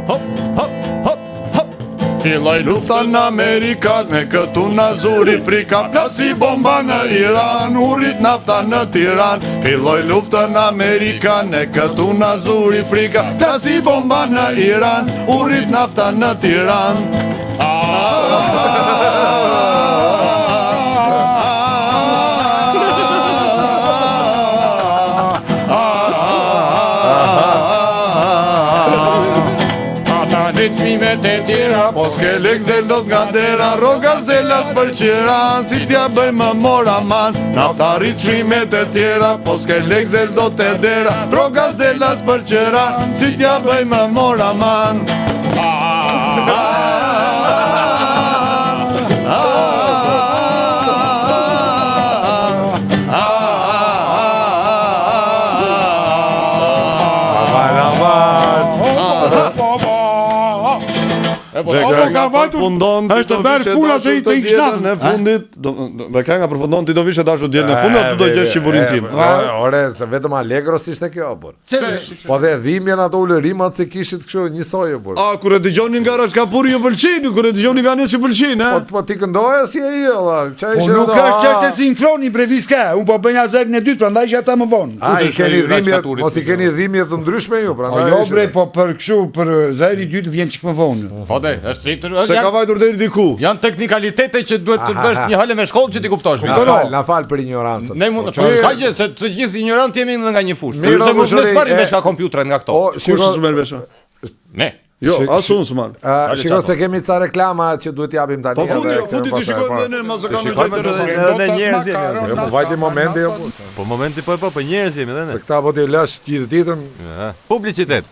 hop, hop, hop, hop. Filloi lufta në Amerikat, me këtu na zuri frika, plasi bomba në Iran, urrit nafta në Tiran. Filloi lufta në Amerikat, me këtu na zuri frika, plasi bomba në Iran, urrit nafta në Tiran. Ritmimet e tjera, po s'ke lek zelot nga dera, rogas dhe las për qira, si t'ja bëj më mora man. Nafta ritmimet e tjera, po s'ke lek zelot e dera, rogas dhe las për qira, si t'ja bëj më mora man. Dhe kënga përfundon ti do vishe dashur të dielën e fundit. Dhe kënga përfundon ti do vishe dashur dielën e fundit, tu do gjesh shivurin tim. Ore, se vetëm Allegro ishte kjo, por. Po dhe dhimbjen ato ulërimat se kishit kështu njësoj, por. A kur e dëgjoni nga Rashkapuri ju pëlqen, kur e dëgjoni nga Nes ju pëlqen, ha? Po ti këndoje si ai, valla. Çaj Po nuk është çështë sinkroni breviska, un po bëj azerën e dytë, prandaj që ata më vonë. Ai keni dhimbje, mos i keni dhimbje të ndryshme ju, prandaj. Jo bre, po për kështu, për zëri i dytë vjen çik më vonë. Po dhe, është Se ka vajtur deri diku. Janë teknikalitete që duhet të bësh një halë me shkollë që ti kuptosh. Na fal për ignorancën. Ne mund të ka gjë se të gjithë ignorant jemi nga një fushë. Mirë, Mos ne smarrim vesh nga kompjuterat nga këto. Kush s'merr vesh? Ne. Jo, asun s'marr. Shikoj se kemi ca reklama që duhet t'japim tani. Po fundi ti shikoj edhe ne mos e kanë gjë. Ne njerëz jemi. Po vajti momenti. Po momenti po njerëz jemi edhe ne. Se këta po ti lash gjithë ditën. Publicitet.